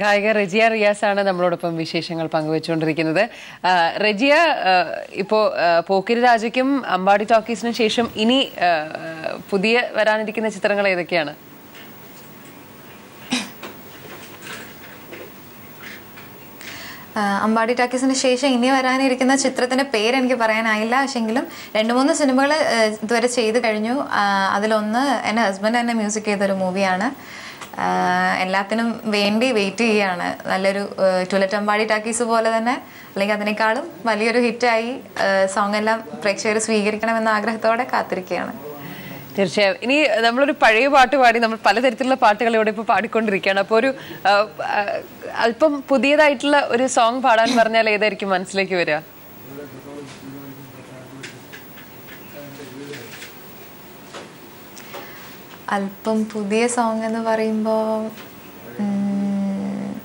ഗായിക റെജിയ റിയാസ് ആണ് നമ്മളോടൊപ്പം വിശേഷങ്ങൾ പങ്കുവെച്ചുകൊണ്ടിരിക്കുന്നത്. റെജിയ, ഇപ്പോൾ പോക്കിരി രാജയ്ക്കും അമ്പാടി ടോക്കീസിനും ശേഷം ഇനി പുതിയ വരാനിരിക്കുന്ന ചിത്രങ്ങൾ ഏതൊക്കെയാണ്? അമ്പാടി ടാക്കീസിന് ശേഷം ഇനി വരാനിരിക്കുന്ന ചിത്രത്തിൻ്റെ പേര് എനിക്ക് പറയാനായില്ല. പക്ഷെങ്കിലും 2-3 സിനിമകൾ ഇതുവരെ ചെയ്ത് കഴിഞ്ഞു. അതിലൊന്ന് എൻ്റെ ഹസ്ബൻഡ് തന്നെ മ്യൂസിക് ചെയ്തൊരു മൂവിയാണ്. എല്ലാത്തിനും വേണ്ടി വെയിറ്റ് ചെയ്യുകയാണ്. നല്ലൊരു ടൂലറ്റ് അമ്പാടി ടാക്കീസ് പോലെ തന്നെ അല്ലെങ്കിൽ അതിനേക്കാളും വലിയൊരു ഹിറ്റായി സോങ് എല്ലാം പ്രേക്ഷകർ സ്വീകരിക്കണമെന്ന ആഗ്രഹത്തോടെ കാത്തിരിക്കുകയാണ്. തീർച്ചയായും. ഇനി നമ്മളൊരു പഴയ പാട്ട് പാടി, നമ്മൾ പലതരത്തിലുള്ള പാട്ടുകൾ ഇവിടെ ഇപ്പോൾ പാടിക്കൊണ്ടിരിക്കുകയാണ്. അപ്പോൾ ഒരു അല്പം പുതിയതായിട്ടുള്ള ഒരു സോങ് പാടാൻ പറഞ്ഞാൽ ഏതായിരിക്കും മനസ്സിലേക്ക് വരിക? അല്പം പുതിയ സോങ് എന്ന് പറയുമ്പോൾ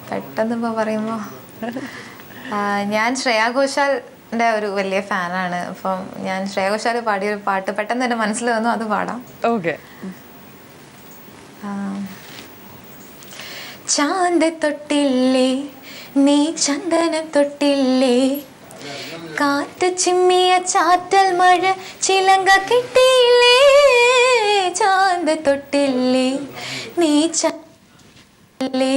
പെട്ടെന്ന് ഇപ്പോൾ പറയുമ്പോൾ ഞാൻ ശ്രേയാ ഘോഷാലിൻ്റെ ഒരു വലിയ ഫാനാണ്. അപ്പം ഞാൻ ശ്രേയാ ഘോഷാൽ പാടിയൊരു പാട്ട് പെട്ടെന്ന് എൻ്റെ മനസ്സിൽ വന്നു, അത് പാടാം. ഓക്കെ. ചാന്ത് തൊട്ടില്ലേ നീ ചന്ദനം തൊട്ടില്ലേ, കാറ്റ് ചിമ്മിയ ചാറ്റൽ മഴ ചിലങ്ക കിട്ടിയില്ലേ, ചാന്ത് തൊട്ടില്ലേ നീ ചല്ലേ,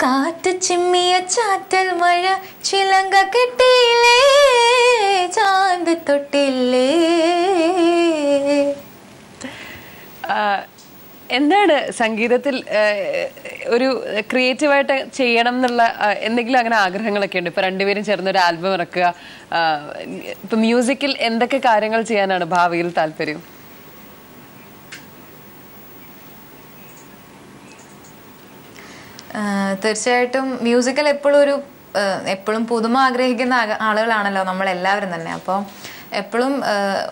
കാറ്റ് ചിമ്മിയ ചാറ്റൽ മഴ ചിലങ്ക കിട്ടിയില്ലേ, ചാന്ത് തൊട്ടില്ലേ. എന്താണ് സംഗീതത്തിൽ ഒരു ക്രിയേറ്റീവായിട്ട് ചെയ്യണം എന്നുള്ള എന്തെങ്കിലും അങ്ങനെ ആഗ്രഹങ്ങളൊക്കെ ഉണ്ട്? ഇപ്പൊ രണ്ടുപേരും ചേർന്ന് ഒരു ആൽബം ഇറക്കുക, ഇപ്പൊ മ്യൂസിക്കിൽ എന്തൊക്കെ കാര്യങ്ങൾ ചെയ്യാനാണ് ഭാവിയിൽ താല്പര്യം? തീർച്ചയായിട്ടും മ്യൂസിക്കൽ എപ്പോഴും പുതുമ ആഗ്രഹിക്കുന്ന ആളുകളാണല്ലോ നമ്മളെല്ലാവരും തന്നെ. അപ്പോൾ എപ്പോഴും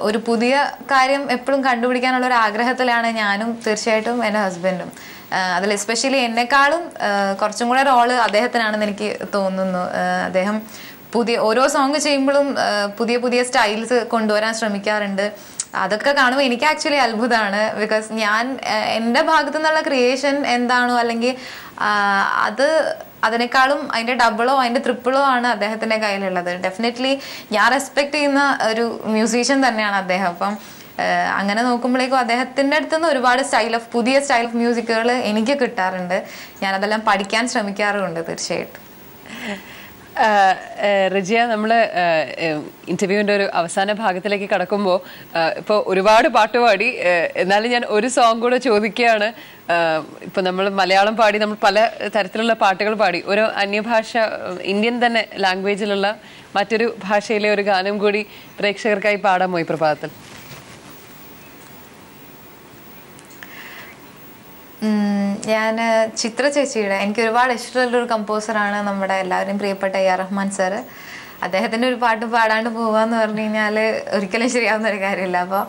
ഒരു പുതിയ കാര്യം എപ്പോഴും കണ്ടുപിടിക്കാനുള്ള ഒരു ആഗ്രഹത്തിലാണ് ഞാനും തീർച്ചയായിട്ടും എൻ്റെ ഹസ്ബൻഡും. അതിൽ എസ്പെഷ്യലി എന്നെക്കാളും കുറച്ചും കൂടെ റോള് അദ്ദേഹത്തിനാണെന്ന് എനിക്ക് തോന്നുന്നു. അദ്ദേഹം ഓരോ സോങ് ചെയ്യുമ്പോഴും പുതിയ പുതിയ സ്റ്റൈൽസ് കൊണ്ടുവരാൻ ശ്രമിക്കാറുണ്ട്. അതൊക്കെ കാണുമ്പോൾ എനിക്ക് ആക്ച്വലി അത്ഭുതമാണ്. ബിക്കോസ് ഞാൻ എൻ്റെ ഭാഗത്തു നിന്നുള്ള ക്രിയേഷൻ എന്താണോ അല്ലെങ്കിൽ അതിനേക്കാളും അതിൻ്റെ ഡബിളോ അതിൻ്റെ ട്രിപ്പിളോ ആണ് അദ്ദേഹത്തിൻ്റെ കയ്യിലുള്ളത്. ഡെഫിനറ്റ്ലി ഞാൻ റെസ്പെക്ട് ചെയ്യുന്ന ഒരു മ്യൂസീഷ്യൻ തന്നെയാണ് അദ്ദേഹം. അപ്പം അങ്ങനെ നോക്കുമ്പോഴേക്കും അദ്ദേഹത്തിൻ്റെ അടുത്ത് നിന്ന് ഒരുപാട് പുതിയ സ്റ്റൈൽ ഓഫ് മ്യൂസിക്കുകൾ എനിക്ക് കിട്ടാറുണ്ട്. ഞാനതെല്ലാം പഠിക്കാൻ ശ്രമിക്കാറുമുണ്ട് തീർച്ചയായിട്ടും. റെജിയ, നമ്മൾ ഇന്റർവ്യൂവിൻ്റെ ഒരു അവസാന ഭാഗത്തിലേക്ക് കടക്കുമ്പോൾ ഇപ്പോൾ ഒരുപാട് പാട്ട് പാടി, എന്നാലും ഞാൻ ഒരു സോങ് കൂടെ ചോദിക്കുകയാണ്. ഇപ്പൊ നമ്മൾ മലയാളം പാടി, നമ്മൾ പല തരത്തിലുള്ള പാട്ടുകൾ പാടി, ഒരു അന്യഭാഷ ഇന്ത്യൻ തന്നെ ലാംഗ്വേജിലുള്ള മറ്റൊരു ഭാഷയിലെ ഒരു ഗാനം കൂടി പ്രേക്ഷകർക്കായി പാടാമോ ഈ പ്രഭാതത്തിൽ? ഞാൻ ചിത്ര ചേച്ചിയുടെ, എനിക്ക് ഒരുപാട് ഇഷ്ടമുള്ളൊരു കമ്പോസറാണ് നമ്മുടെ എല്ലാവരും പ്രിയപ്പെട്ട AR റഹ്മാൻ സാറ്. അദ്ദേഹത്തിൻ്റെ ഒരു പാട്ട് പാടാണ്ട് പോവാന്ന് പറഞ്ഞു കഴിഞ്ഞാൽ ഒരിക്കലും ശരിയാവുന്ന ഒരു കാര്യമില്ല. അപ്പോൾ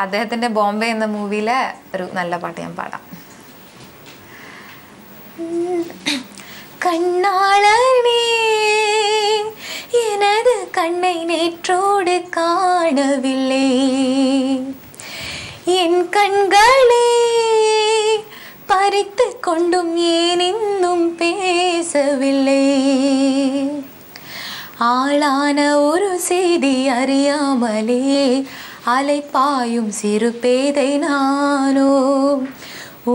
അദ്ദേഹത്തിൻ്റെ ബോംബെ എന്ന മൂവിയിലെ ഒരു നല്ല പാട്ട് ഞാൻ പാടാം. കണ്ണാളനേ எனது கண்ணை நேற்றோடு காணவில்லை, என் கண்களே பறித்து கொண்டும் ஏன் இன்னும் பேசவில்லை, ஆளான ஒரு செய்தி அறியாமலே அலைப்பாயும் சிறு பேதை நானோ,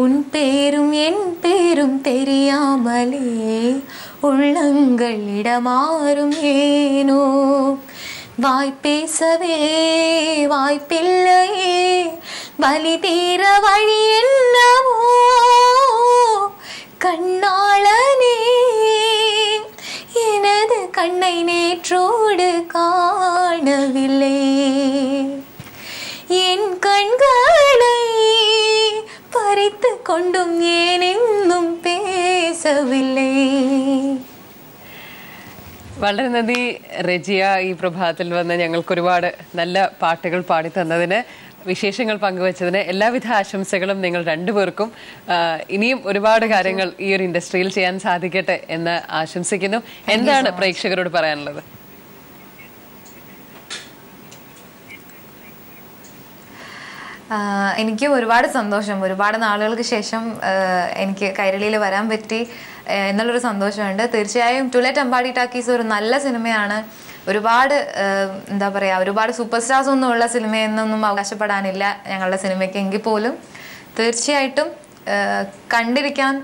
உன் பேரும் என் பேரும் தெரியாமலே உள்ளங்கள் இடமாறும் ஏனோ, வாய் பேசவே வாய்ப்பில்லையே வலி தீர வழி என்னவோ, கண்ணாளனே எனது கண்ணை நேற்றோடு காணவில்லை, என் கண்களை பறித்து கொண்டும் ஏன் இன்னும் பேசவில்லை. വളരെ നന്ദി റെജിയ, ഈ പ്രഭാതത്തിൽ വന്ന് ഞങ്ങൾക്ക് ഒരുപാട് നല്ല പാട്ടുകൾ പാടി തന്നതിന്, വിശേഷങ്ങൾ പങ്കുവച്ചതിന് എല്ലാവിധ ആശംസകളും നിങ്ങൾ രണ്ടുപേർക്കും. ഇനിയും ഒരുപാട് കാര്യങ്ങൾ ഈ ഒരു ഇൻഡസ്ട്രിയിൽ ചെയ്യാൻ സാധിക്കട്ടെ എന്ന് ആശംസിക്കുന്നു. എന്താണ് പ്രേക്ഷകരോട് പറയാനുള്ളത്? എനിക്ക് ഒരുപാട് സന്തോഷം. ഒരുപാട് നാളുകൾക്ക് ശേഷം എനിക്ക് കൈരളിയിൽ വരാൻ പറ്റി എന്നുള്ളൊരു സന്തോഷമുണ്ട്. തീർച്ചയായും ടു ലെറ്റ് അമ്പാടി ടാക്കീസ് ഒരു നല്ല സിനിമയാണ്. ഒരുപാട് എന്താ പറയുക, ഒരുപാട് സൂപ്പർ സ്റ്റാർസ് ഒന്നും ഉള്ള സിനിമയെന്നൊന്നും അവകാശപ്പെടാനില്ല ഞങ്ങളുടെ സിനിമയ്ക്ക്. എങ്കിൽ പോലും തീർച്ചയായിട്ടും കണ്ടിരിക്കാൻ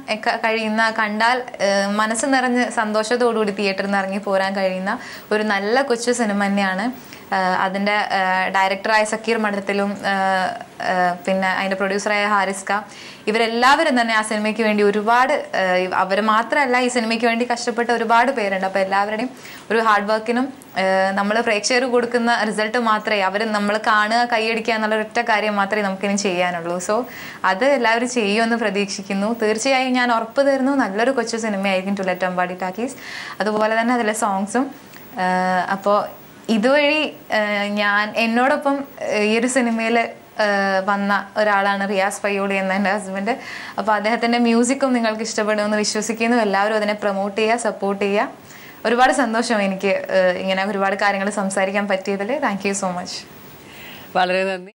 കഴിയുന്ന, കണ്ടാൽ മനസ്സ് നിറഞ്ഞ് സന്തോഷത്തോടുകൂടി തിയേറ്ററിൽ നിന്ന് ഇറങ്ങി പോരാൻ കഴിയുന്ന ഒരു നല്ല കൊച്ചു സിനിമ തന്നെയാണ്. അതിൻ്റെ ഡയറക്ടറായ സക്കീർ മഠത്തിലും പിന്നെ അതിൻ്റെ പ്രൊഡ്യൂസറായ ഹാരിസ്ക, ഇവരെല്ലാവരും തന്നെ ആ സിനിമയ്ക്ക് വേണ്ടി ഒരുപാട്, അവർ മാത്രമല്ല ഈ സിനിമയ്ക്ക് വേണ്ടി കഷ്ടപ്പെട്ട ഒരുപാട് പേരുണ്ട്. അപ്പോൾ എല്ലാവരുടെയും ഒരു ഹാർഡ് വർക്കിനും നമ്മൾ പ്രേക്ഷകർ കൊടുക്കുന്ന റിസൾട്ട് മാത്രമേ, അവർ നമ്മൾ കാണുക, കൈയടിക്കുക എന്നുള്ള ഒറ്റ കാര്യം മാത്രമേ നമുക്കിനി ചെയ്യാനുള്ളൂ. സോ അത് എല്ലാവരും ചെയ്യുമെന്ന് പ്രതീക്ഷിക്കുന്നു. തീർച്ചയായും ഞാൻ ഉറപ്പ് തരുന്നു, നല്ലൊരു കൊച്ചു സിനിമയായിരിക്കും ടു ലെറ്റ് അമ്പാടി ടാക്കീസ്. അതുപോലെ തന്നെ അതിലെ സോങ്സും. അപ്പോൾ ഇതുവഴി എന്നോടൊപ്പം ഈ ഒരു സിനിമയിൽ വന്ന ഒരാളാണ് റിയാസ് പയ്യോളി എന്ന എൻ്റെ ഹസ്ബൻഡ്. അപ്പോൾ അദ്ദേഹത്തിൻ്റെ മ്യൂസിക്കും നിങ്ങൾക്ക് ഇഷ്ടപ്പെടുമെന്ന് വിശ്വസിക്കുന്നു. എല്ലാവരും അതിനെ പ്രൊമോട്ട് ചെയ്യുക, സപ്പോർട്ട് ചെയ്യുക. ഒരുപാട് സന്തോഷം എനിക്ക് ഇങ്ങനെ ഒരുപാട് കാര്യങ്ങൾ സംസാരിക്കാൻ പറ്റിയതിൽ. Thank you so much. വളരെ നന്ദി.